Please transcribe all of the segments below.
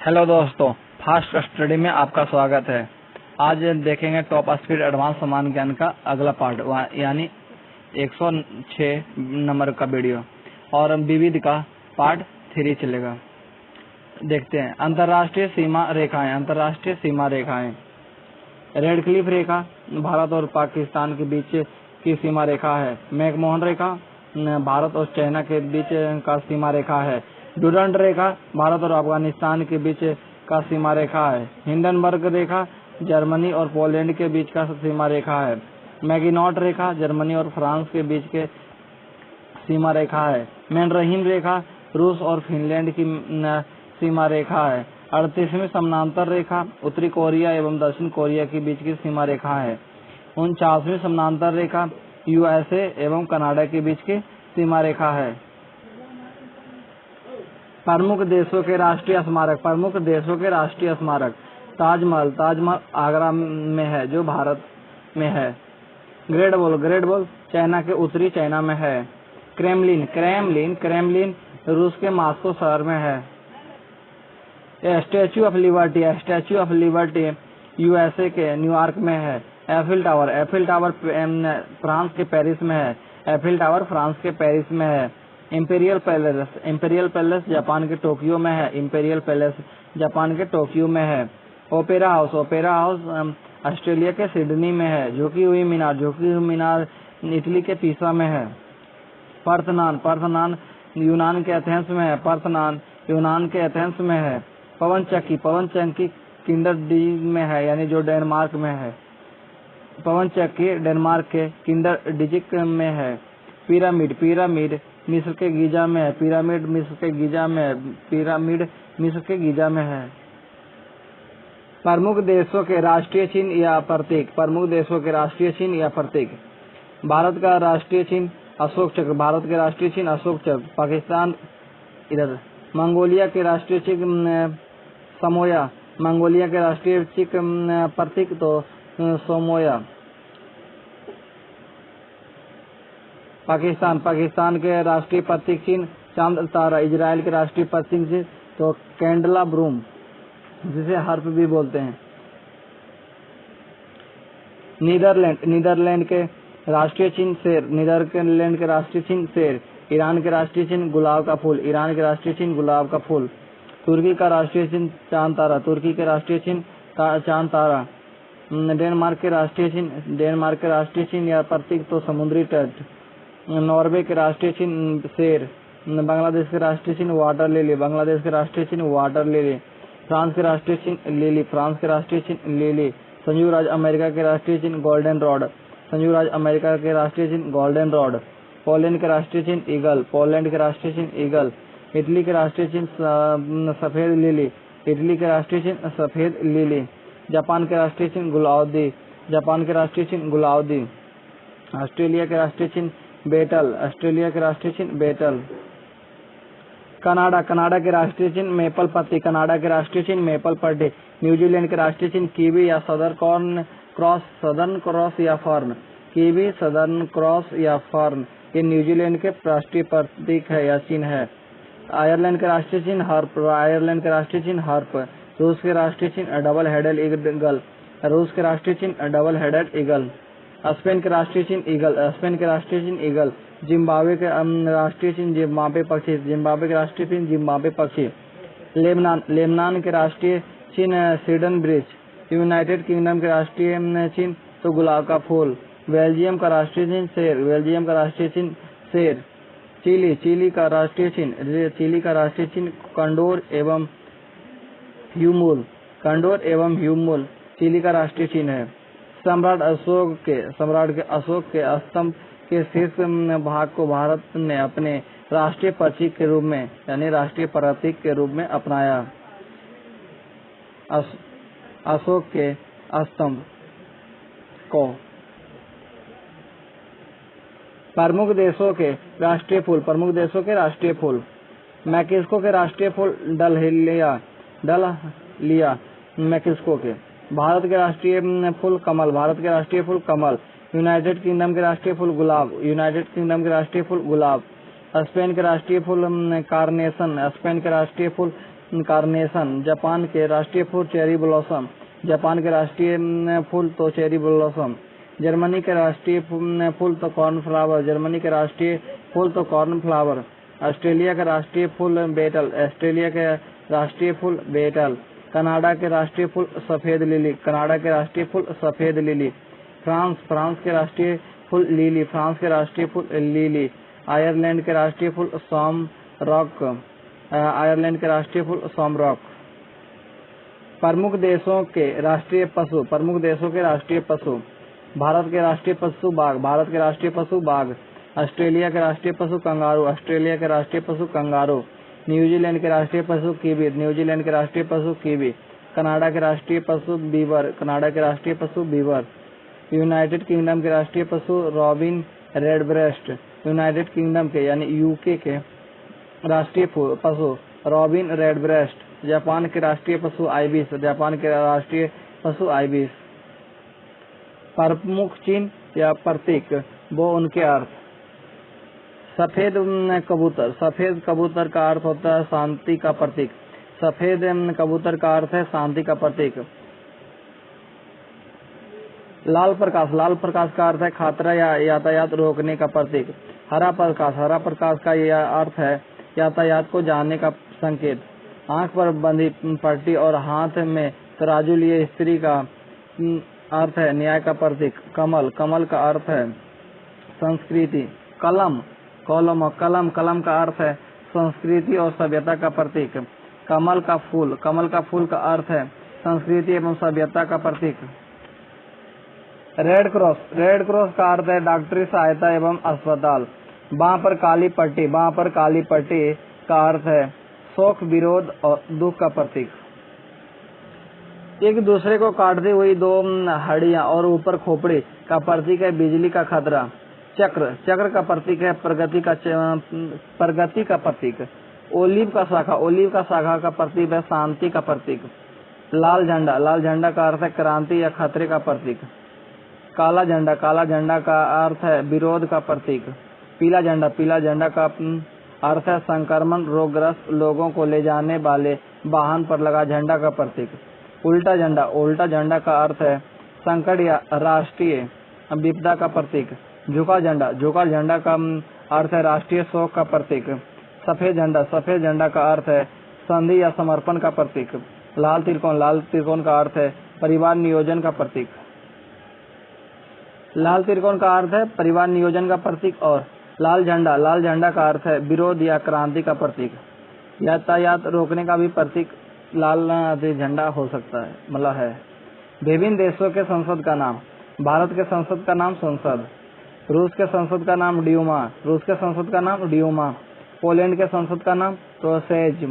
Hello दोस्तों, fast study में आपका स्वागत है। आज देखेंगे टॉप स्पीड एडवांस समान ज्ञान का अगला पार्ट, यानी 106 नंबर का वीडियो, और विविध का पार्ट 3 चलेगा। देखते हैं। अंतर्राष्ट्रीय सीमा रेखाएं। अंतर्राष्ट्रीय सीमा रेखाएं। रेड क्लिफ रेखा भारत और पाकिस्तान के बीच की सीमा रेखा है। मैकमोहन रेखा भारत और चाइना के बीच का सीमा रेखा है। डुरंड रेखा भारत और अफगानिस्तान के बीच का सीमा रेखा है। हिंडनबर्ग रेखा जर्मनी और पोलैंड के बीच का सीमा रेखा है। मैगिनॉट रेखा जर्मनी और फ्रांस के बीच के सीमा रेखा है। मैनरहीन रेखा रूस और फिनलैंड की सीमा रेखा है। 38वीं समानांतर रेखा उत्तरी कोरिया एवं दक्षिण कोरिया के बीच की सीमा रेखा है। 49वीं समानांतर रेखा यूएसए एवं कनाडा के बीच की सीमा रेखा है। प्रमुख देशों के राष्ट्रीय स्मारक। प्रमुख देशों के राष्ट्रीय स्मारक। ताजमहल। ताजमहल आगरा में है, जो भारत में है। ग्रेट वॉल चाइना के उत्तरी चाइना में है। क्रेमलिन रूस के मॉस्को शहर में है। स्टैच्यू ऑफ लिबर्टी यूएसए के न्यूयॉर्क में है। एफिल टावर फ्रांस के पेरिस में है। एफिल टावर फ्रांस के पेरिस में है। इंपीरियल पैलेस जापान के टोक्यो में है। इंपीरियल पैलेस जापान के टोक्यो में है। ओपेरा हाउस ऑस्ट्रेलिया के सिडनी में है। झुकी हुई मीनार इटली के पीसा में है। पार्थेनॉन यूनान के एथेंस में है। पवन चक्की किंडरडिजिक में है, यानी जो डेनमार्क में है। पवन चक्की डेनमार्क के किंडरडिजिक में है। पिरामिड मिस्र के गीजा में है। पिरामिड मिस्र के गीजा में है। प्रमुख देशों के राष्ट्रीय चिन्ह या प्रतीक। भारत का राष्ट्रीय चिन्ह अशोक चक्र। पाकिस्तान इधर। मंगोलिया के राष्ट्रीय चिन्ह समोया। मंगोलिया के राष्ट्रीय चिन्ह प्रतीक तो सोमोया। पाकिस्तान के राष्ट्रीय प्रतीक चिन्ह चांद तारा। इजराइल के राष्ट्रीय प्रतीक चिन्ह तो कैंडलाब्रूम, जिसे हर्प भी बोलते हैं। नीदरलैंड के राष्ट्रीय चिन्ह शेर। ईरान के राष्ट्रीय चिन्ह गुलाब का फूल। तुर्की का राष्ट्रीय चिन्ह चांद तारा। डेनमार्क के राष्ट्रीय चिन्ह या प्रतीक तो समुद्री तट। नॉर्वे के राष्ट्रीय चिन्ह शेर। बांग्लादेश के राष्ट्रीय चिन्ह वाटर लिली। फ्रांस के राष्ट्रीय चिन्ह लिली। संयुक्त राज्य अमेरिका के राष्ट्रीय चिन्ह गोल्डन रॉड। पोलैंड के राष्ट्रीय चिन्ह ईगल। इटली के राष्ट्रीय चिन्ह सफेद लिली। जापान के राष्ट्रीय चिन्ह गुलाउदी। ऑस्ट्रेलिया के राष्ट्रीय चिन्ह बेटल। कनाडा के राष्ट्रीय चिन्ह मेपल पत्ती। न्यूजीलैंड के राष्ट्रीय चिन्ह कीवी या सदर्न क्रॉस या फर्न। ये न्यूजीलैंड के राष्ट्रीय प्रतीक है या चिन्ह है। आयरलैंड के राष्ट्रीय चिन्ह हर्प। रूस के राष्ट्रीय चिन्ह डबल हेडेड ईगल। स्पेन के राष्ट्रीय चिन्ह ईगल। जिम्बाब्वे के राष्ट्रीय चिन्ह जिम्बाब्वे पक्षी। लेबनान के राष्ट्रीय चिन्ह स्वीडन ब्रिज। यूनाइटेड किंगडम के राष्ट्रीय चिन्ह तो गुलाब का फूल। बेल्जियम का राष्ट्रीय चिन्ह शेर। चिली का राष्ट्रीय चिन्ह कंडोर एवं ह्यूमुल। चिली का राष्ट्रीय चिन्ह है। सम्राट अशोक के स्तंभ के शीर्ष भाग को भारत ने अपने राष्ट्रीय प्रतीक के रूप में अपनाया। अशोक के स्तंभ को। प्रमुख देशों के राष्ट्रीय फूल। मैक्सिको के राष्ट्रीय फूल डहलिया मैक्सिको के। भारत के राष्ट्रीय फूल कमल। यूनाइटेड किंगडम के राष्ट्रीय फूल गुलाब। स्पेन के राष्ट्रीय फूल कार्नेशन। कार्नेशन। जापान के राष्ट्रीय फूल चेरी ब्लॉसम। जापान के राष्ट्रीय फूल तो चेरी ब्लॉसम। जर्मनी के राष्ट्रीय फूल तो कॉर्नफ्लावर। जर्मनी के राष्ट्रीय फूल तो कॉर्नफ्लावर। ऑस्ट्रेलिया का राष्ट्रीय फूल बेटल। ऑस्ट्रेलिया के राष्ट्रीय फूल बेटल। कनाडा के राष्ट्रीय फूल सफेद लिली। कनाडा के राष्ट्रीय फूल सफेद लिली। फ्रांस के राष्ट्रीय फूल लिली। फ्रांस के राष्ट्रीय फूल लिली। आयरलैंड के राष्ट्रीय फूल शॉमरॉक। आयरलैंड के राष्ट्रीय फूल शॉमरॉक। प्रमुख देशों के राष्ट्रीय पशु। प्रमुख देशों के राष्ट्रीय पशु। भारत के राष्ट्रीय पशु बाघ। भारत के राष्ट्रीय पशु बाघ। ऑस्ट्रेलिया के राष्ट्रीय पशु कंगारू। ऑस्ट्रेलिया के राष्ट्रीय पशु कंगारू। न्यूजीलैंड के राष्ट्रीय पशु कीवी। न्यूजीलैंड के राष्ट्रीय पशु कीवी। कनाडा के राष्ट्रीय पशु बीवर। कनाडा के राष्ट्रीय पशु बीवर। यूनाइटेड किंगडम के राष्ट्रीय पशु रॉबिन रेडब्रेस्ट। यूनाइटेड किंगडम के यानी यूके के राष्ट्रीय पशु रॉबिन रेडब्रेस्ट। जापान के राष्ट्रीय पशु आइबिस। जापान के राष्ट्रीय पशु आइबिस। प्रमुख चिन्ह या प्रतीक वो उनके अर्थ। सफेद कबूतर। सफेद कबूतर का अर्थ होता है शांति का प्रतीक। सफेद कबूतर का अर्थ है शांति का प्रतीक। लाल प्रकाश। लाल प्रकाश का अर्थ है खतरा या यातायात रोकने का प्रतीक। हरा प्रकाश। हरा प्रकाश का यह अर्थ है यातायात को जानने का संकेत। आंख पर बंधी पट्टी और हाथ में तराजू लिए स्त्री का अर्थ है न्याय का प्रतीक। कमल। कमल का अर्थ है संस्कृति। कलम। कलम। कलम। कलम का अर्थ है संस्कृति और सभ्यता का प्रतीक। कमल का फूल। कमल का फूल का अर्थ है संस्कृति एवं सभ्यता का प्रतीक। Red cross. रेड क्रॉस का अर्थ है डॉक्टरी सहायता एवं अस्पताल। बाँ पर काली पट्टी। बाँ पर काली पट्टी का अर्थ है शोक, विरोध और दुख का प्रतीक। एक दूसरे को काटती हुई दो हड्डियां और ऊपर खोपड़ी का प्रतीक है बिजली का खतरा। चक्र। चक्र का प्रतीक है प्रगति का प्रतीक। ओलिव का शाखा। ओलिव का शाखा का प्रतीक है शांति का प्रतीक। लाल झंडा। लाल झंडा का अर्थ है क्रांति या खतरे का प्रतीक। काला झंडा। काला झंडा का अर्थ है विरोध का प्रतीक। पीला झंडा। पीला झंडा का अर्थ है संक्रमण रोगग्रस्त लोगों को ले जाने वाले वाहन पर लगा झंडा का प्रतीक। उल्टा झंडा। उल्टा झंडा का अर्थ है संकट या राष्ट्रीय विपदा का प्रतीक। झुका झंडा। झुका झंडा का अर्थ है राष्ट्रीय शोक का प्रतीक। सफेद झंडा। सफेद झंडा का अर्थ है संधि या समर्पण का प्रतीक। लाल त्रिकोण। लाल त्रिकोण का अर्थ है परिवार नियोजन का प्रतीक। लाल त्रिकोण का अर्थ है परिवार नियोजन का प्रतीक। और लाल झंडा। लाल झंडा का अर्थ है विरोध या क्रांति का प्रतीक। यातायात रोकने का भी प्रतीक लाल झंडा हो सकता है मतलब है। विभिन्न देशों के संसद का नाम। भारत के संसद का नाम संसद। रूस के संसद का नाम ड्यूमा। रूस के संसद का नाम ड्यूमा। पोलैंड के संसद का नाम प्रोसेज।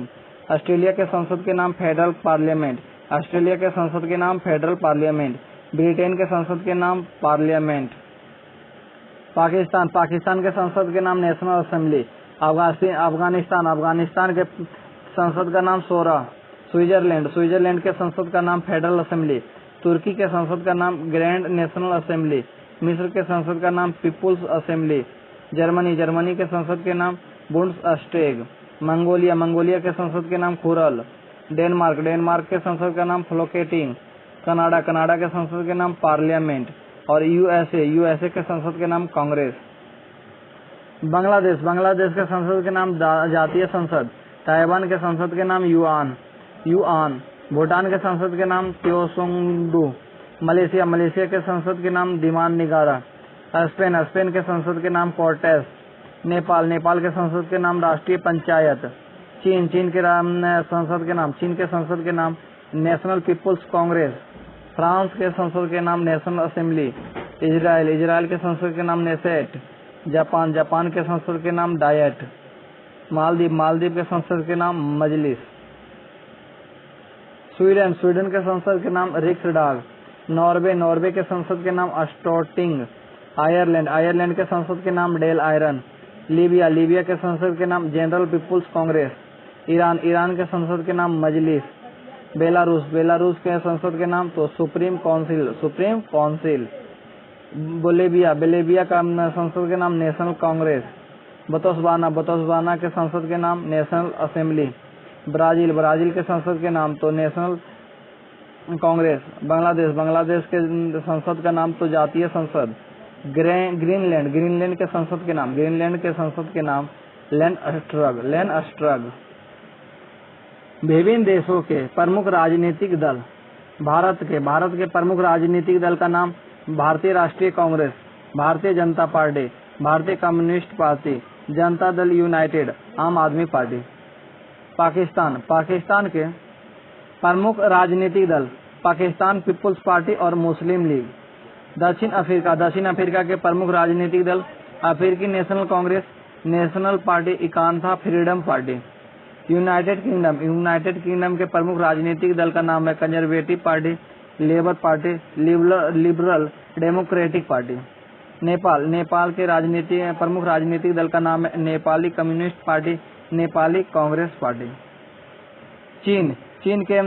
ऑस्ट्रेलिया के संसद के नाम फेडरल पार्लियामेंट। ऑस्ट्रेलिया के संसद के नाम फेडरल पार्लियामेंट। ब्रिटेन के संसद के नाम पार्लियामेंट। पाकिस्तान। पाकिस्तान के संसद के नाम नेशनल असेंबली। अफगानिस्तान। अफगानिस्तान के संसद का नाम शोरा। स्विट्जरलैंड। स्विट्जरलैंड के संसद का नाम फेडरल असेंबली। तुर्की के संसद का नाम ग्रैंड नेशनल असेंबली। मिस्र के संसद का नाम पीपुल्स असेंबली। जर्मनी। जर्मनी के संसद के नाम बुंडसटैग। मंगोलिया। मंगोलिया के संसद के नाम खुरल। डेनमार्क। डेनमार्क के संसद का नाम फ्लोकेटिंग। कनाडा। कनाडा के संसद के नाम पार्लियामेंट। और यूएसए। यूएसए के संसद के नाम कांग्रेस। बांग्लादेश। बांग्लादेश के संसद के नाम जातीय संसद। ताइवान के संसद के नाम युआन। भूटान के संसद के नाम त्योसोंगडू। मलेशिया। मलेशिया के संसद के नाम दिमान निगारा। स्पेन। स्पेन के संसद के नाम कोर्टेस। नेपाल। नेपाल के संसद के नाम राष्ट्रीय पंचायत। चीन। चीन के संसद के नाम नेशनल पीपुल्स कांग्रेस। फ्रांस के संसद के नाम नेशनल असेंबली। इजराइल। इजराइल के संसद के नाम नेसेट। जापान। जापान के संसद के नाम डायट। मालदीव। मालदीव के संसद के नाम मजलिस। स्वीडन। स्वीडन के संसद के नाम रिक्सडाग। नॉर्वे। नॉर्वे के संसद के नाम स्टोटिंग। आयरलैंड। आयरलैंड के संसद के नाम डेल आयरन। लीबिया। लीबिया के संसद के नाम General People's Congress. Iran. Iran के संसद के नाम मजलिस। बेलारूस। बेलारूस के संसद के नाम तो supreme council. Supreme council. Bolivia. Bolivia का संसद के नाम नेशनल कांग्रेस। बोत्सवाना। बोत्सवाना के संसद के नाम नेशनल असेंबली। ब्राजील, ब्राजील के संसद के नाम तो नेशनल कांग्रेस। बांग्लादेश, बांग्लादेश के संसद का नाम तो जातीय संसद। ग्रीनलैंड, ग्रीनलैंड के संसद के नाम, ग्रीनलैंड के संसद के नाम लैंडस्ट्रग, लैंडस्ट्रग। विभिन्न देशों के प्रमुख राजनीतिक दल। भारत के प्रमुख राजनीतिक दल का नाम भारतीय राष्ट्रीय कांग्रेस, भारतीय जनता पार्टी, भारतीय communist party, Janata Dal United, आम आदमी पार्टी। पाकिस्तान, पाकिस्तान के प्रमुख राजनीतिक दल पाकिस्तान पीपुल्स पार्टी और मुस्लिम लीग। दक्षिण अफ्रीका, दक्षिण अफ्रीका के प्रमुख राजनीतिक दल अफ्रीकी नेशनल कांग्रेस, नेशनल पार्टी, इकांथा Freedom Party. United Kingdom, United Kingdom के प्रमुख राजनीतिक दल का नाम है Conservative Party, Labour Party, Liberal Democratic Party. Nepal, Nepal के प्रमुख राजनीतिक दल का नाम है नेपाली कम्युनिस्ट पार्टी, नेपाली कांग्रेस पार्टी। चीन, चीन के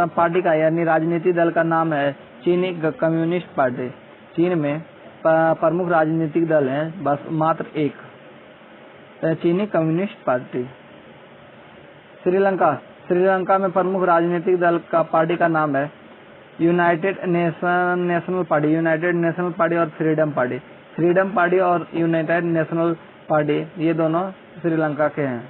पार्टी का यानी राजनीतिक दल का नाम है चीनी कम्युनिस्ट पार्टी। चीन में प्रमुख राजनीतिक दल हैं बस मात्र एक, चीनी कम्युनिस्ट पार्टी। श्रीलंका, श्रीलंका में प्रमुख राजनीतिक दल का पार्टी का नाम है United national party, United national party और फ्रीडम पार्टी। फ्रीडम पार्टी और यूनाइटेड नेशनल पार्टी ये दोनों श्रीलंका के हैं।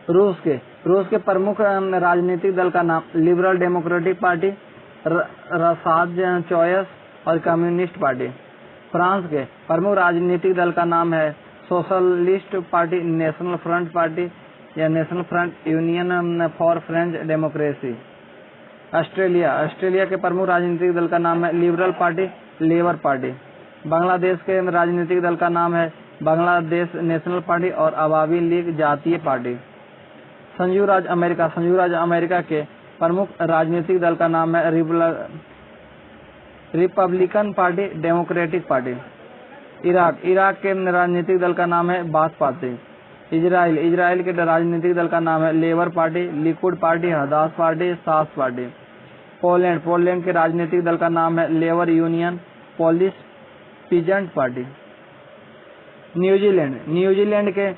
रूस के प्रमुख राजनीतिक दल का नाम लिबरल डेमोक्रेटिक पार्टी, रसाद चॉइस और कम्युनिस्ट पार्टी। फ्रांस के प्रमुख राजनीतिक दल का नाम है Socialist Party, National Front Party या National Front, Union for French Democracy. Australia, Australia के प्रमुख राजनीतिक दल का नाम है Liberal Party, Labour Party. Bangladesh के राजनीतिक दल का नाम है बांग्लादेश नेशनल पार्टी और अवामी लीग जातीय पार्टी। संयुक्त राज्य अमेरिका, संयुक्त राज्य अमेरिका के प्रमुख राजनीतिक दल का नाम है Republican party, Democratic party. Iraq, Iraq के राजनीतिक दल का नाम है बाथ पार्टी। इजराइल, इजराइल के राजनीतिक दल का नाम है Labour Party, Likud Party, Hadash Party, Shas Party. Poland, Poland के राजनीतिक दल का नाम है Labour Union, Polish Peasant Party. New Zealand, New Zealand के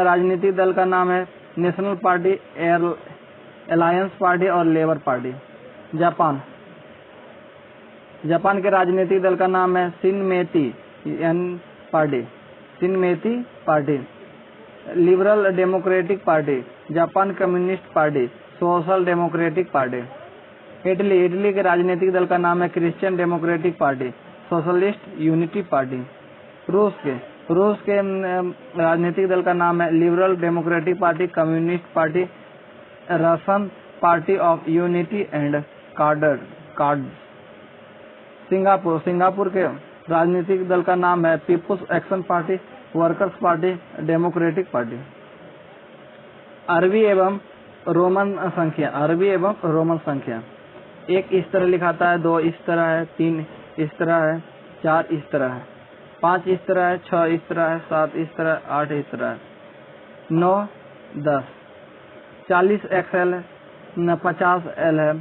राजनीतिक दल का नाम है नेशनल पार्टी, अलायंस पार्टी और लेबर पार्टी। जापान, जापान के राजनीतिक दल का नाम है शिनमेती पार्टी, शिनमेती Party. Liberal Democratic Party, Japan Communist Party, Social Democratic Party. Italy, Italy के राजनीतिक दल का नाम है Christian democratic Party, Socialist Unity Party. रूस के राजनीतिक दल का नाम है Liberal Democratic Party, Communist Party, Russian Party of Unity and Accord. Singapore, Singapore के राजनीतिक दल का नाम है People's Action Party, Workers' Party, Democratic Party. अरबी एवं रोमन संख्या, अरबी एवं रोमन संख्या। 1 इस तरह लिखाता है, 2 इस तरह है, 3 इस तरह है, 4 इस तरह है, 5 इस तरह है, 6 इस तरह है, 7 इस तरह, 8 इस तरह है, 9, 10, 40 XL है, 50 L है,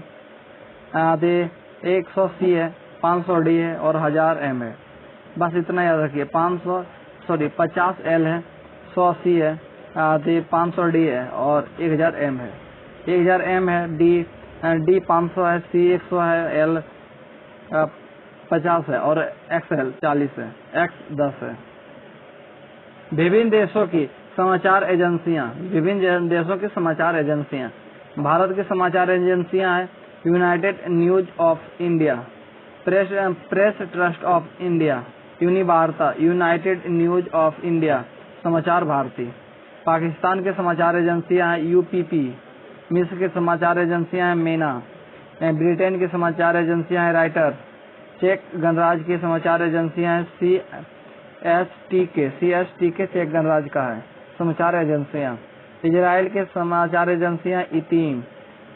आधे 100 C है, 500 D है और 1000 M है। बस इतना याद रखिए। 50 L है, 100 C है, आधे 500 D है और 1000 M है। 1000 M है, D 500 है, C 100 है, L 50 है और XL 40 है, X 10 है। विभिन्न देशों की समाचार एजेंसियां, विभिन्न देशों की समाचार एजेंसियां। भारत की समाचार एजेंसियां हैं United News of India, Press Trust of India, Univarta, United News of India, Samachar Bharati. Pakistan के समाचार एजेंसियां हैं UPP, मिस्र के समाचार एजेंसियां हैं मेना, ब्रिटेन की समाचार एजेंसियां हैं राइटर, चेक गणराज्य की समाचार एजेंसियां हैं CSTK चेक गणराज्य का है समाचार एजेंसियां। इजराइल के समाचार एजेंसियां इतीम,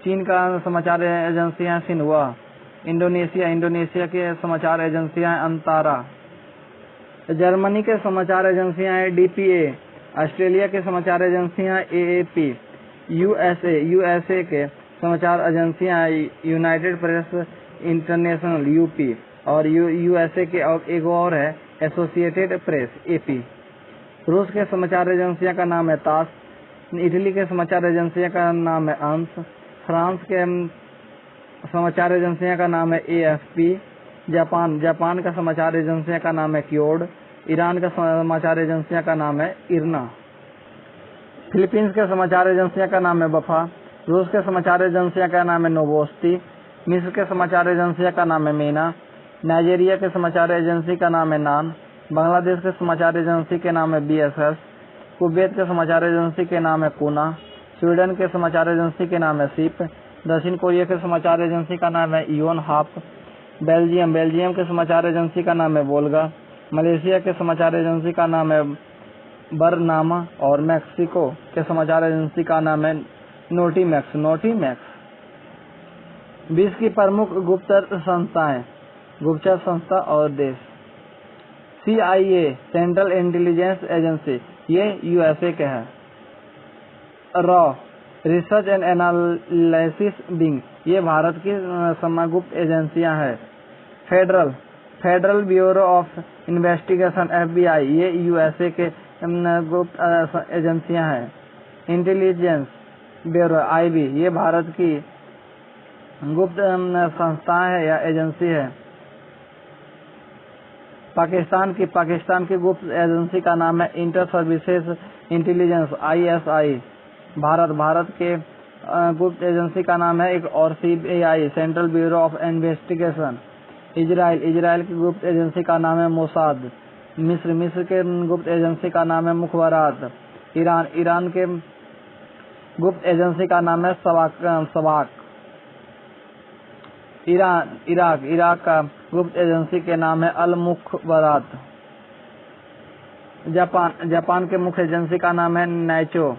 चीन का समाचार एजेंसियां सिन्हुआ, इंडोनेशिया के समाचार एजेंसियां अंतारा, जर्मनी के समाचार एजेंसियां हैं DPA, ऑस्ट्रेलिया के समाचार एजेंसियां AAP, USA के समाचार एजेंसियां यूनाइटेड प्रेस इंटरनेशनल UP और USA के एक और है एसोसिएटेड प्रेस AP। रूस के समाचार एजेंसियां का नाम है तास, इटली के समाचार एजेंसियों का नाम है अंस। फ्रांस के समाचार एजेंसियों का नाम है AFP। जापान का समाचार एजेंसियों का नाम है क्योड। ईरान का समाचार एजेंसियों का नाम है इरना। फिलीपींस के समाचार एजेंसियों का नाम है वफा। रूस के समाचार एजेंसियों का नाम है नोवोस्टी। मिस्र के समाचार एजेंसियों का नाम है मीना। नाइजीरिया के समाचार एजेंसी का नाम है नान। बांग्लादेश के समाचार एजेंसी के नाम है BSS। कुवैत के समाचार एजेंसी के नाम है कुना। स्वीडन के समाचार एजेंसी के नाम है सिप। दक्षिण कोरिया के समाचार एजेंसी का नाम है योनहाप। बेल्जियम के समाचार एजेंसी का नाम है वोल्गा। मलेशिया के समाचार एजेंसी का नाम है बरनामा और मैक्सिको के समाचार एजेंसी का नाम है नोटीमैक्स। विश्व की प्रमुख गुप्तचर संस्थाएं, गुप्तचर संस्था और देश। CIA सेंट्रल इंटेलिजेंस एजेंसी, ये USA के है। Raw research and analysis wing, ये भारत की समगुप्त एजेंसियां हैं। Federal bureau of investigation FBI, ये USA के गुप्त एजेंसियां हैं। इंटेलिजेंस ब्यूरो IB, ये भारत की गुप्त संस्था है या एजेंसी है। पाकिस्तान की गुप्त एजेंसी का नाम है inter services intelligence ISI। Bharat के गुप्त एजेंसी का नाम है एक और CBI central bureau of investigation. Israel की गुप्त एजेंसी का नाम है मोसाद। मिस्र के गुप्त एजेंसी का नाम है मुखबरात। ईरान के गुप्त एजेंसी का नाम है सवाक। इराक का गुप्त एजेंसी के नाम है अल मुखबरात। जापान के मुख्य एजेंसी का नाम है नाइचो।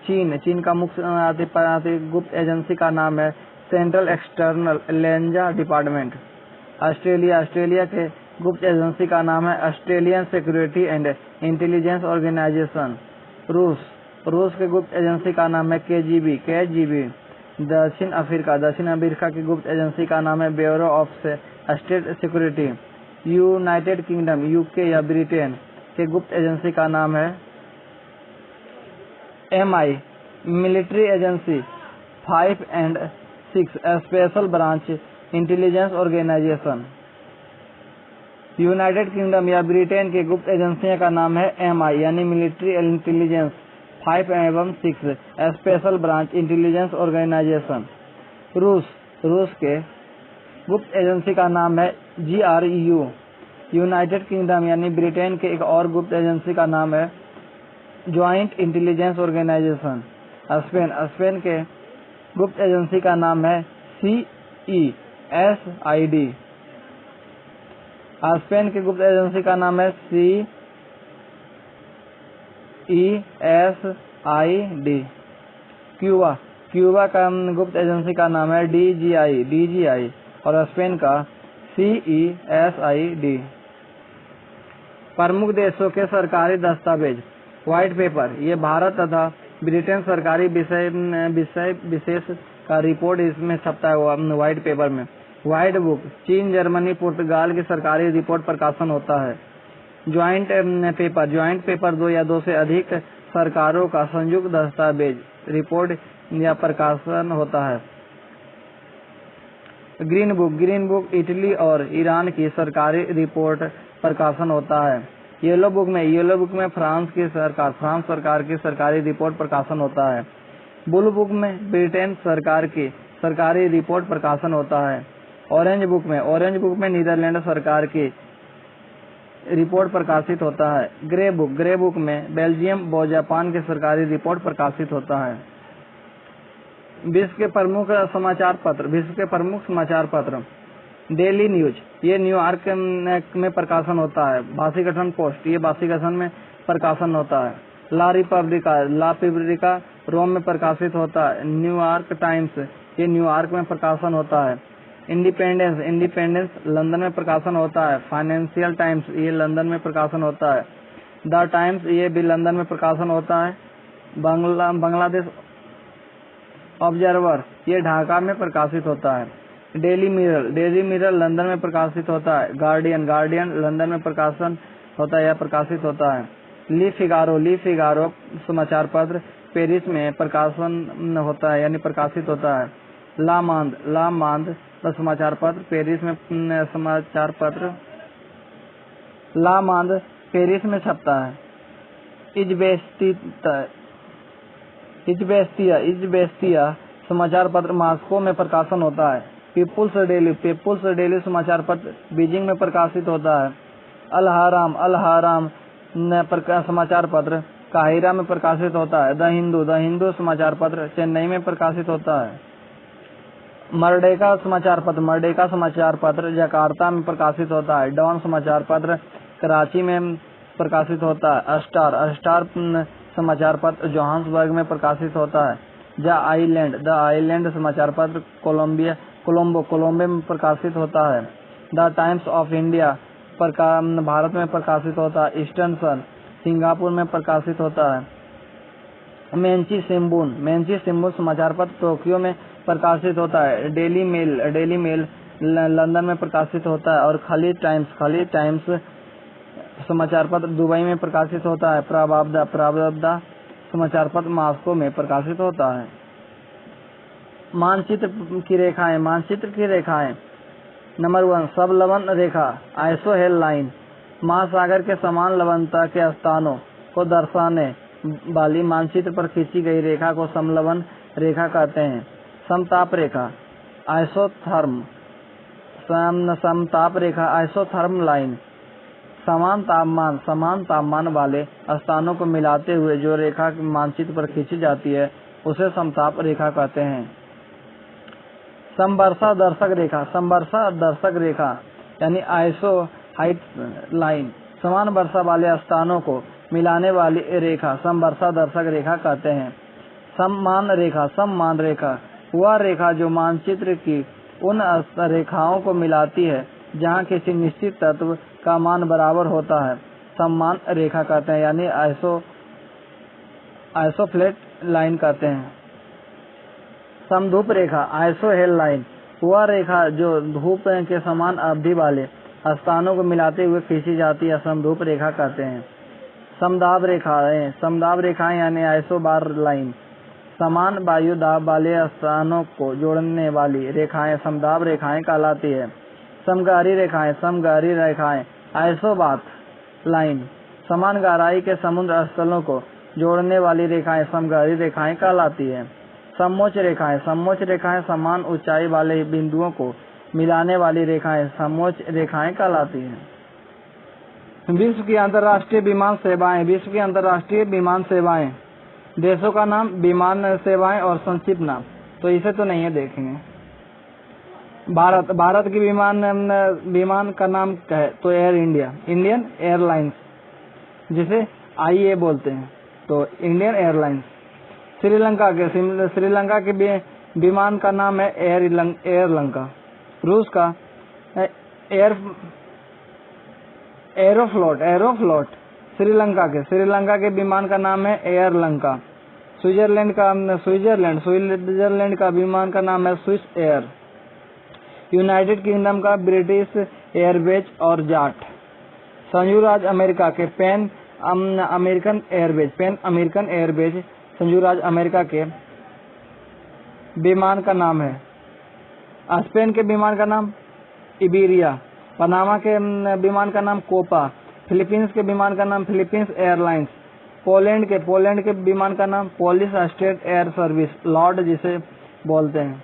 चीन का मुख्य गुप्त एजेंसी का नाम है सेंट्रल एक्सटर्नल लेंजा डिपार्टमेंट। ऑस्ट्रेलिया के गुप्त एजेंसी का नाम है Australian Security and Intelligence Organisation. रूस के गुप्त एजेंसी का नाम है KGB। दक्षिण अफ्रीका की गुप्त एजेंसी का नाम है Bureau of State Security. United Kingdom UK या ब्रिटेन के गुप्त एजेंसी का नाम है MI military agency 5 and 6 Special Branch Intelligence Organisation. United Kingdom या ब्रिटेन के गुप्त एजेंसियों का नाम है MI यानी मिलिट्री इंटेलिजेंस 5 एवं 6 स्पेशल ब्रांच इंटेलिजेंस ऑर्गेनाइजेशन। रूस के गुप्त एजेंसी का नाम है GRU। यूनाइटेड किंगडम यानी ब्रिटेन के एक और गुप्त एजेंसी का नाम है ज्वाइंट इंटेलिजेंस ऑर्गेनाइजेशन। स्पेन के गुप्त एजेंसी का नाम है CESID। स्पेन की गुप्त एजेंसी का नाम है CESID। क्यूबा का गुप्त एजेंसी का नाम है DGI और स्पेन का CESID। प्रमुख देशों के सरकारी दस्तावेज। व्हाइट पेपर, ये भारत तथा ब्रिटेन सरकारी विषय विशेष का रिपोर्ट इसमें छपता हुआ व्हाइट पेपर में। व्हाइट बुक, चीन, जर्मनी, पुर्तगाल की सरकारी रिपोर्ट प्रकाशन होता है। ज्वाइंट पेपर 2 या 2 से अधिक सरकारों का संयुक्त दस्तावेज रिपोर्ट या प्रकाशन होता है। ग्रीन बुक इटली और ईरान की सरकारी रिपोर्ट प्रकाशन होता है। येलो बुक में फ्रांस सरकार की सरकारी रिपोर्ट प्रकाशन होता है। ब्लू बुक में ब्रिटेन सरकार की सरकारी रिपोर्ट प्रकाशन होता है। ऑरेंज बुक में नीदरलैंड सरकार की रिपोर्ट प्रकाशित होता है। ग्रे बुक में बेल्जियम व जापान की सरकारी रिपोर्ट प्रकाशित होता है। विश्व के प्रमुख समाचार पत्र। डेली न्यूज, ये न्यूयॉर्क में प्रकाशन होता है। भाषी गठन पोस्ट, ये भाषी गठन में प्रकाशन होता है। ला रिपब्लिका रोम में प्रकाशित होता है। न्यूयॉर्क टाइम्स, ये न्यूयॉर्क में प्रकाशन होता है। इंडिपेंडेंस लंदन में प्रकाशन होता है। फाइनेंशियल टाइम्स, ये लंदन में प्रकाशन होता है। द टाइम्स, ये भी लंदन में प्रकाशन होता है। बांग्लादेश ऑब्जर्वर, ये ढाका में प्रकाशित होता है। डेली मिरर लंदन में प्रकाशित होता है। गार्डियन लंदन में प्रकाशन होता है या प्रकाशित होता है। ली फिगारो समाचार पत्र, पेरिस में प्रकाशन होता है यानी प्रकाशित होता है। ला मांद द समाचार पत्र, पेरिस में समाचार पत्र ला मांद पेरिस में छपता है। इज़वेस्तिया समाचार पत्र मॉस्को में प्रकाशन होता है। पीपुल्स डेली समाचार पत्र बीजिंग में प्रकाशित होता है। अल हराम समाचार पत्र काहिरा में प्रकाशित होता है। द हिंदू समाचार पत्र चेन्नई में प्रकाशित होता है। मर्डेका समाचार पत्र जकार्ता में प्रकाशित होता है। डॉन समाचार पत्र कराची में प्रकाशित होता है। स्टार समाचार पत्र जोहान्सबर्ग में प्रकाशित होता है। द आइलैंड समाचार पत्र कोलंबो में प्रकाशित होता है। The times of India Bharat में प्रकाशित होता है। ईस्टर्न सन सिंगापुर में प्रकाशित होता है। मेंची शिंबुन समाचार पत्र टोक्यो में प्रकाशित होता है। डेली मेल लंदन में प्रकाशित होता है। और खाली टाइम्स समाचार पत्र दुबई में प्रकाशित होता है। प्रारब्धा समाचार पत्र मॉस्को में प्रकाशित होता है। मानचित्र की रेखाएं नंबर 1 सबलवन रेखा आइसोहेल लाइन, महासागर के समान लवणता के स्थानों को दर्शाने वाली मानचित्र पर खींची गई रेखा को समलवन रेखा कहते हैं। समताप रेखा आइसोथर्म लाइन, समान तापमान वाले स्थानों को मिलाते हुए जो रेखा मानचित्र पर खींची जाती है उसे समताप रेखा कहते हैं। समवर्षा दर्शक रेखा यानी आइसो हाइट लाइन, समान वर्षा वाले स्थानों को मिलाने वाली रेखा समवर्षा दर्शक रेखा कहते हैं। सम्मान रेखा वह रेखा जो मानचित्र की उन रेखाओं को मिलाती है जहां किसी निश्चित तत्व का मान बराबर होता है, सम्मान रेखा कहते हैं यानी आइसोफ्लेट लाइन कहते हैं। समधूप रेखा आइसोहेल लाइन, वह रेखा जो धूप के समान अवधि वाले स्थानों को मिलाते हुए खींची जाती है, समधूप रेखा कहते हैं। समदाब रेखाएं यानी आइसोबार लाइन, समान वायु दाब वाले स्थानों को जोड़ने वाली रेखाएं समदाब रेखाएं कहलाती है। समगहरी रेखाएं आइसोबाथ लाइन, समान गहराई के समुद्र स्थलों को जोड़ने वाली रेखाएं समगहरी रेखाएं कहलाती है। समोच्च रेखाएं समान ऊंचाई वाले बिंदुओं को मिलाने वाली रेखाएं समोच्च रेखाएं कहलाती हैं। विश्व की अंतर्राष्ट्रीय विमान सेवाएं, देशों का नाम, विमान सेवाएं और संक्षिप्त नाम। तो इसे तो नहीं है, देखेंगे। भारत की विमान का नाम क्या है? तो एयर इंडिया, इंडियन एयरलाइंस, जिसे आईए बोलते हैं, तो इंडियन एयरलाइंस। श्रीलंका के विमान का नाम है एयर लंका। रूस का एरोफ्लोट। श्रीलंका के विमान का नाम है एयर लंका। स्विट्जरलैंड का विमान का नाम है स्विस एयर। यूनाइटेड किंगडम का ब्रिटिश एयरवेज और जाट। संयुक्त राज्य अमेरिका के पैन अमेरिकन एयरवेज संयुक्त राज्य अमेरिका के विमान का नाम है। स्पेन के विमान का नाम इबेरिया। पनामा के विमान का नाम कोपा। फिलीपींस के विमान का नाम फिलीपींस एयरलाइंस। पोलैंड के विमान का नाम Polish state air service, Lord जिसे बोलते हैं।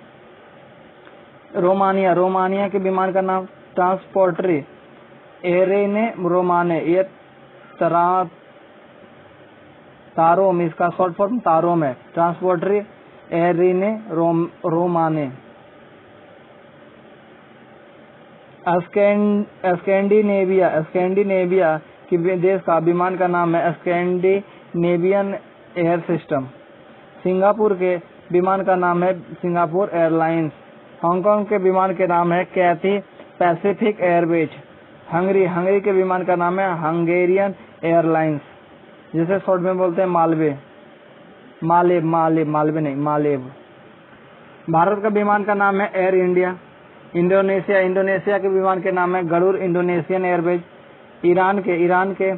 रोमानिया के विमान का नाम ट्रांसपोर्टरी एरेने रोमाने, ये तारोम, इसका शॉर्ट फॉर्म तारोम है, ट्रांसपोर्टरी एरेने रोमाने। स्कैंडिनेविया की देश का विमान का नाम है स्कैंडिनेवियन एयर सिस्टम। सिंगापुर के विमान का नाम है सिंगापुर एयरलाइंस। हांगकांग के विमान के नाम है कैथी पैसिफिक एयरवेज। हंगरी के विमान का नाम है हंगेरियन एयरलाइंस, जिसे शॉर्ट में बोलते हैं मालेब। भारत का विमान का नाम है एयर इंडिया। इंडोनेशिया के विमान के नाम है गरुड़ इंडोनेशियन एयरवेज। ईरान के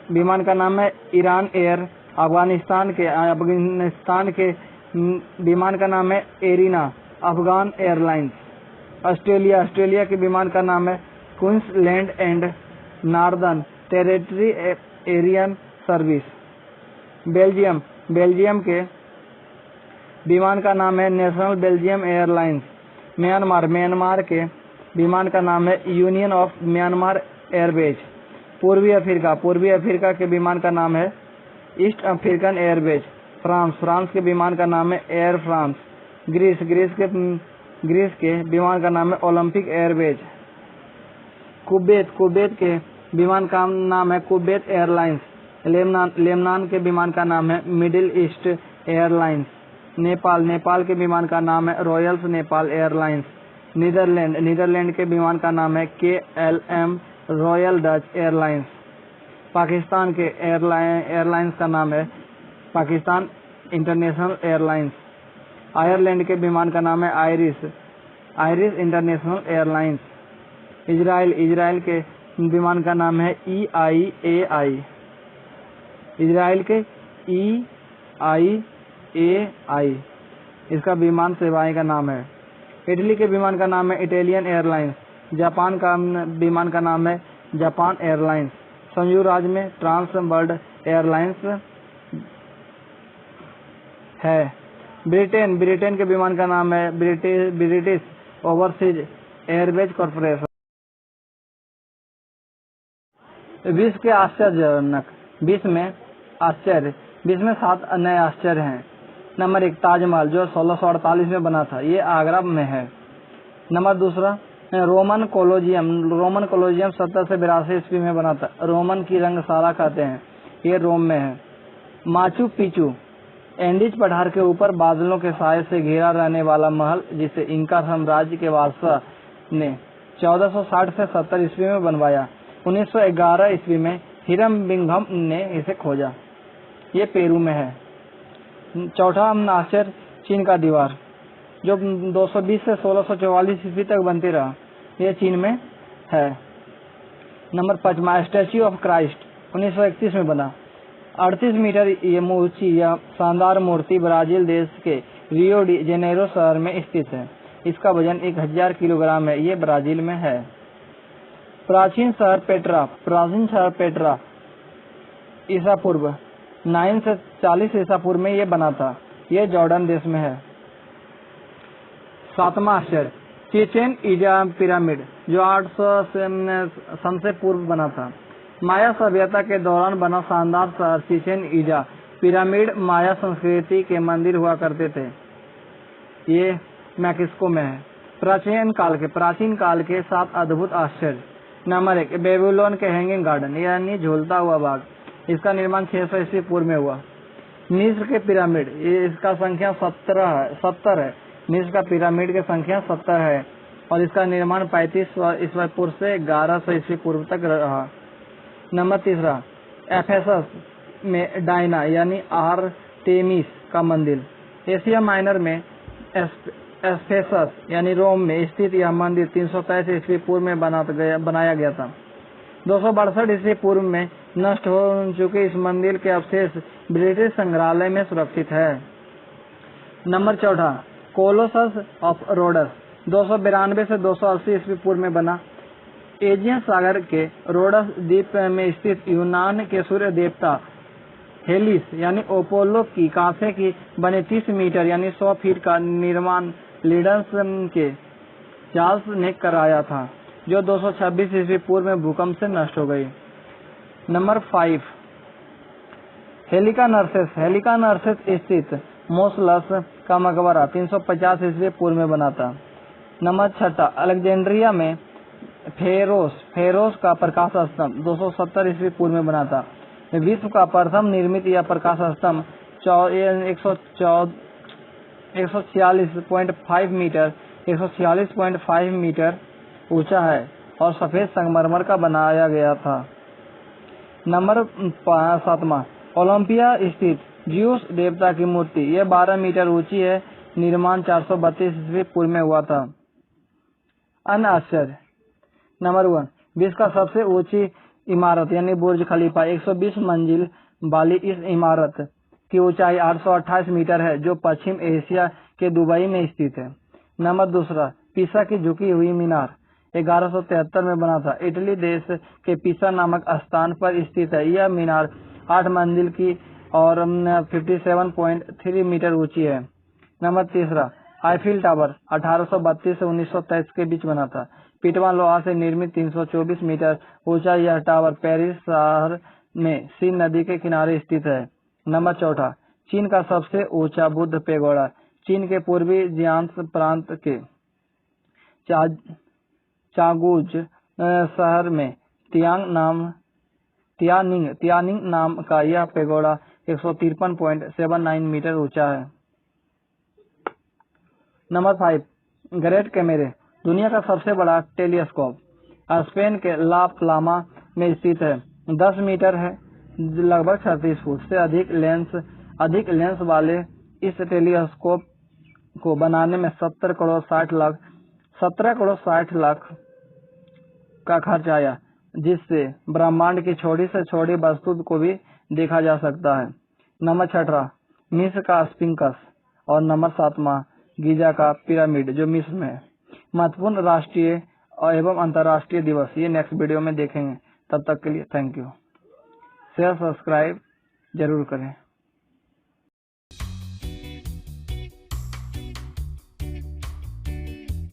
विमान का नाम है ईरान एयर। अफगानिस्तान के विमान का नाम है एरिना अफगान एयरलाइंस। ऑस्ट्रेलिया के विमान का नाम है Queensland and Northern Territory Aerial Service. Belgium के विमान का नाम है नेशनल बेल्जियम एयरलाइंस। म्यांमार के विमान का नाम है यूनियन ऑफ म्यांमार एयरवेज। पूर्वी अफ्रीका के विमान का नाम है ईस्ट अफ्रीकन एयरवेज। फ्रांस के विमान का नाम है एयर फ्रांस। ग्रीस के विमान का नाम है ओलंपिक एयरवेज। कुवैत के विमान का नाम है कुवैत एयरलाइंस। लेबनान के विमान का नाम है मिडिल ईस्ट एयरलाइंस। नेपाल के विमान का नाम है रॉयल्स नेपाल एयरलाइंस। नीदरलैंड के विमान का नाम है KLM royal Dutch airlines. Pakistan के एयरलाइंस का नाम है पाकिस्तान इंटरनेशनल एयरलाइंस। आयरलैंड के विमान का नाम है आयरिश इंटरनेशनल एयरलाइंस। इजराइल के विमान का नाम है EIAI। इजराइल के EIAI इसका विमान सेवाएं का नाम है। इटली के विमान का नाम है इटालियन एयरलाइंस। जापान का विमान का नाम है जापान एयरलाइंस। संयुक्त राज्य में ट्रांस वर्ल्ड एयरलाइंस है। ब्रिटेन के विमान का नाम है ब्रिटिश ओवरसीज एयरवेज कॉर्पोरेशन। विश्व के आश्चर्यजनक 20 में 7 नए आश्चर्य हैं। नंबर 1 ताजमहल जो 1648 में बना था, ये आगरा में है। नंबर 2 रोमन कोलोजियम 70 से 82 ईस्वी में बना था। रोमन की रंगशाला कहते हैं, ये रोम में है। माचू पिचू एंडीज पठार के ऊपर बादलों के साए से घिरा रहने वाला महल, जिसे इंका साम्राज्य के बादशाह ने 1460 से 70 ईस्वी में बनवाया। 1911 ईस्वी में हिरम बिंघम ने इसे खोजा। ये पेरू में है। चौथा आश्चर्य चीन का दीवार जो 220 से 1644 ईस्वी तक बनती रहा, ये चीन में है। नंबर 5 स्टैच्यू ऑफ क्राइस्ट 1931 में बना। 38 मीटर ये ऊंची यह शानदार मूर्ति ब्राजील देश के रियो डी जेनेरो शहर में स्थित है। इसका वजन 1000 किलोग्राम है। ये ब्राजील में है। प्राचीन शहर पेट्रा ईसा पूर्व 9 से 40 ईसा पूर्व में ये बना था। ये जॉर्डन देश में है। 7वां आश्चर्य चिचेन इजा पिरामिड जो 800 सन से पूर्व बना था। माया सभ्यता के दौरान बना शानदार शहर चिचेन इजा पिरामिड माया संस्कृति के मंदिर हुआ करते थे। ये मैक्सिको में है। प्राचीन काल के 7 अद्भुत आश्चर्य। नंबर 1 बेबीलोन के हैंगिंग गार्डन यानी झूलता हुआ बाग, इसका निर्माण 600 ईस्वी पूर्व में हुआ। मिस्र के पिरामिड, इसका संख्या 70 है। मिस्र का पिरामिड की संख्या 70 है और इसका निर्माण 35 ईस्वी पूर्व से 1100 ईस्वी पूर्व तक रहा। नंबर 3 एफेसस में डायना यानी आर्टेमिस का मंदिर। एशिया माइनर में एफेसस यानी रोम में स्थित यह मंदिर 323 ईस्वी पूर्व में बनाया गया था। 262 ईस्वी पूर्व में नष्ट हो चुके इस मंदिर के अवशेष ब्रिटिश संग्रहालय में सुरक्षित है। नंबर 4 कोलोसस ऑफ रोडस 292 से 280 ईस्वी पूर्व में बना। एजियन सागर के रोडस द्वीप में स्थित यूनान के सूर्य देवता हेलिस यानी अपोलो की कांसे की बने 30 मीटर यानी 100 फीट का निर्माण लीडन्स के चार्ल्स ने कराया था, जो 226 ईस्वी पूर्व में भूकंप से नष्ट हो गई। नंबर 5 हेलिका नर्सेस स्थित मोसलस का मकबरा 350 ईस्वी पूर्व में बना था। नंबर 6 अलेक्जेंड्रिया में फेरोस का प्रकाश स्तंभ 270 ईस्वी पूर्व में बना था। विश्व का प्रथम निर्मित यह प्रकाश स्तंभ 146.5 मीटर ऊंचा है और सफेद संगमरमर का बनाया गया था। नंबर 7 ओलंपिया स्थित ज्यूस देवता की मूर्ति, यह 12 मीटर ऊंची है। निर्माण 432 ईस्वी पूर्व में हुआ था। अन्य आश्चर्य। नंबर 1 विश्व का सबसे ऊंची इमारत यानी बुर्ज खलीफा 120 मंजिल वाली इस इमारत की ऊंचाई 828 मीटर है, जो पश्चिम एशिया के दुबई में स्थित है। नंबर दूसरा, पीसा की झुकी हुई मीनार 1173 में बना था। इटली देश के पीसा नामक स्थान पर स्थित है। यह मीनार 8 मंजिल की और 57.3 मीटर ऊंची है। नंबर तीसरा, आईफिल टावर 1832 से 1923 के बीच बना था। पीटवा लोहा से निर्मित 324 मीटर ऊंचा यह टावर पेरिस शहर में सीन नदी के किनारे स्थित है। नंबर चौथा, चीन का सबसे ऊंचा बुद्ध पेगोड़ा चीन के पूर्वी जियांस प्रांत के चांगुज शहर में तियानिंग नाम का यह पेगोड़ा 153.79 मीटर ऊंचा है। नंबर 5, ग्रेट कैमेरे दुनिया का सबसे बड़ा टेलीस्कोप स्पेन के ला प्लामा में स्थित है। 10 मीटर है, लगभग 36 फुट से अधिक लेंस वाले इस टेलीस्कोप को बनाने में 17 करोड़ 60 लाख का खर्च आया, जिससे ब्रह्मांड की छोटी से छोटी वस्तु को भी देखा जा सकता है। नंबर 6, मिस्र का स्फिंक्स और नंबर 7, गीजा का पिरामिड जो मिस्र में है। महत्वपूर्ण राष्ट्रीय एवं अंतर्राष्ट्रीय दिवस ये नेक्स्ट वीडियो में देखेंगे। तब तक के लिए थैंक यू। शेयर सब्सक्राइब जरूर करें।